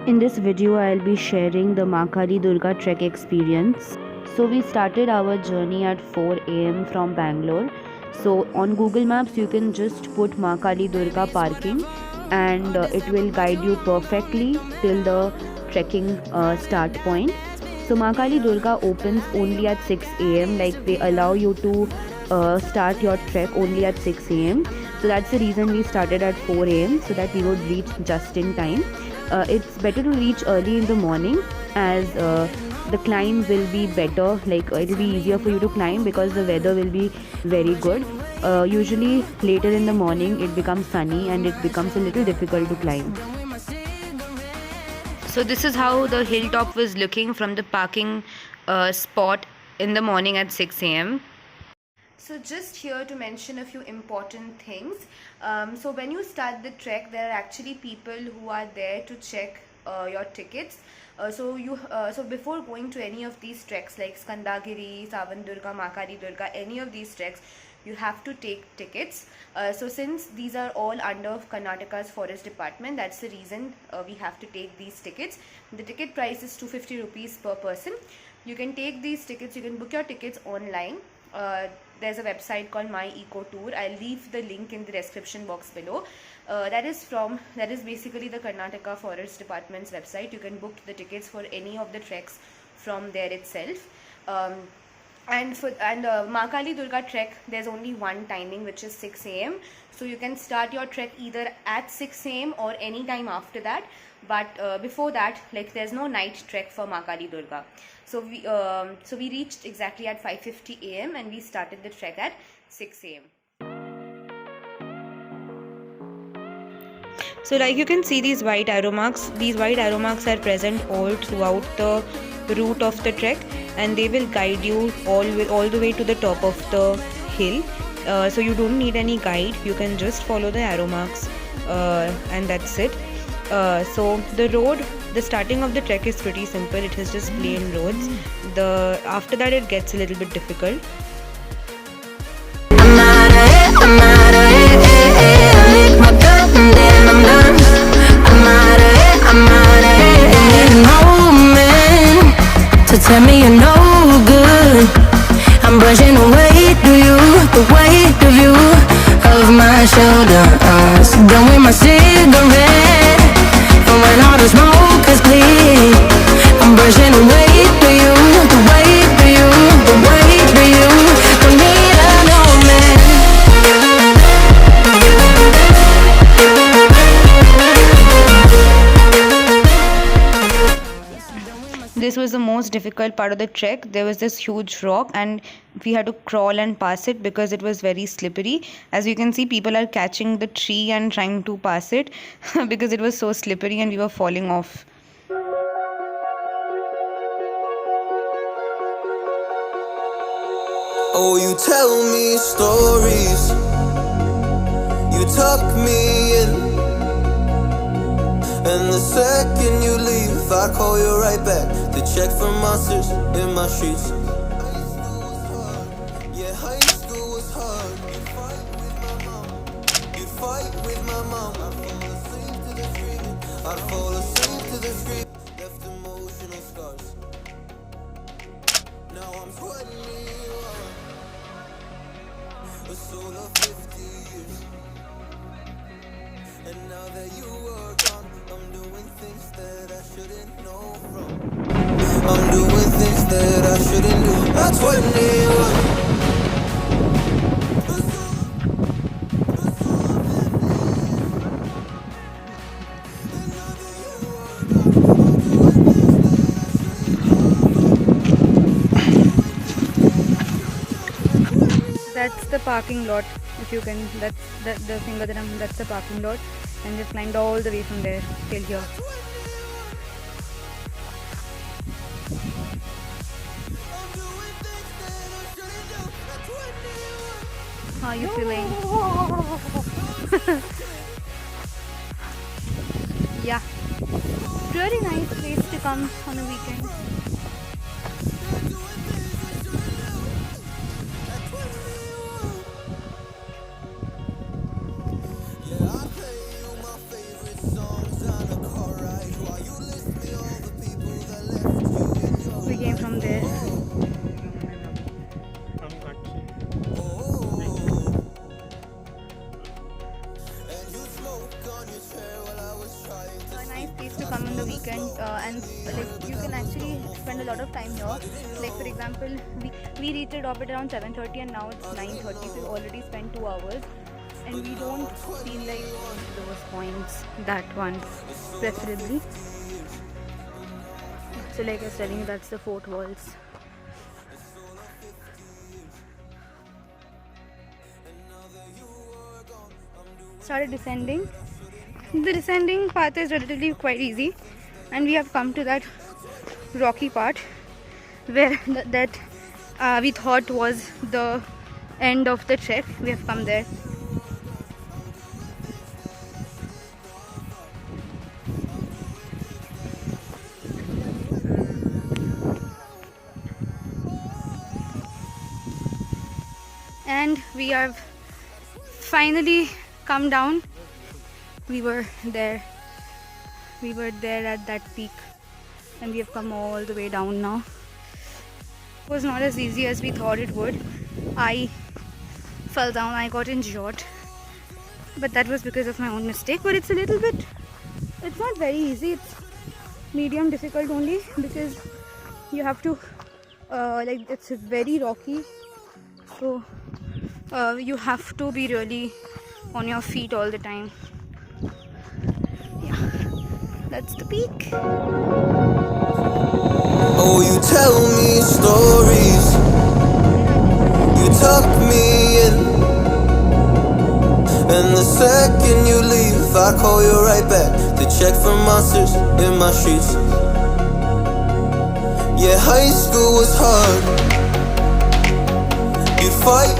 In this video, I'll be sharing the Makali Durga trek experience. So we started our journey at 4 a.m. from Bangalore. So on Google Maps, you can just put Makali Durga parking and it will guide you perfectly till the trekking start point. So Makali Durga opens only at 6 a.m. Like they allow you to start your trek only at 6 a.m. So that's the reason we started at 4 a.m. so that we would reach just in time. It's better to reach early in the morning as the climb will be better, like it'll be easier for you to climb because the weather will be very good. Usually later in the morning it becomes sunny and it becomes a little difficult to climb. So this is how the hilltop was looking from the parking spot in the morning at 6 a.m. So just here to mention a few important things. So when you start the trek, there are actually people who are there to check your tickets. So before going to any of these treks like Skandagiri, Savan Durga, Makali Durga, any of these treks, you have to take tickets. So since these are all under Karnataka's forest department, that's the reason we have to take these tickets. The ticket price is 250 rupees per person. You can take these tickets, you can book your tickets online. There's a website called My Eco Tour. I'll leave the link in the description box below. That is basically the Karnataka Forest Department's website. You can book the tickets for any of the treks from there itself. And Makali Durga trek, there's only one timing, which is 6 a.m. So you can start your trek either at 6 a.m. or any time after that. But before that, like there's no night trek for Makali Durga. So we reached exactly at 5:50 a.m. and we started the trek at 6 a.m. So like you can see these white arrow marks. These white arrow marks are present all throughout the route of the trek, and they will guide you all the way to the top of the hill. So you don't need any guide. You can just follow the arrow marks, and that's it. So the starting of the trek is pretty simple. It is just plain roads. After that it gets a little bit difficult. So tell me you're no good. I'm brushing away the weight of you, of my shoulders. Done with my cigarette, and when all the smoke is clear, I'm brushing away the weight of you, the weight of you. Don't need a no man. This was the most difficult part of the trek. There was this huge rock and we had to crawl and pass it because it was very slippery. As you can see, people are catching the tree and trying to pass it because it was so slippery and we were falling off. Oh, you tell me stories, you tuck me in, and the second you leave, I call you right back to check for monsters in my streets. Yeah, high school was hard. You fight with my mom. You fight with my mom. I fall asleep to the screaming. I fall asleep to the scream. Left emotional scars. Now I'm 21. A soul of 50 years. And now that you are gone, I'm doing things that I shouldn't know from. I'm doing things that I shouldn't do. At 21. That's the parking lot. If you can, that's the finger that that's the parking lot, and just climbed all the way from there till here. How are you feeling? Yeah, really nice place to come on a weekend. Yeah, I play you my favorite songs on a car ride while you listen. nice place to come on the weekend, and like you can actually spend a lot of time here. Like for example, we reached our orbit around 7:30 and now it's 9:30, so we already spent 2 hours, and we don't feel like those points. That one preferably. So like I was telling you, that's the fort walls. Started descending. The descending path is relatively quite easy, and we have come to that rocky part where we thought was the end of the trek. We have come there. And we have finally come down. We were there at that peak, and we have come all the way down now. It was not as easy as we thought it would. I fell down, I got injured, but that was because of my own mistake. But it's not very easy, it's medium difficult only, because you have to like, it's very rocky, so you have to be really on your feet all the time. Yeah, that's the peak. Oh, you tell me stories, you tuck me in, and the second you leave, I call you right back to check for monsters in my streets. Yeah, high school was hard. You'd fight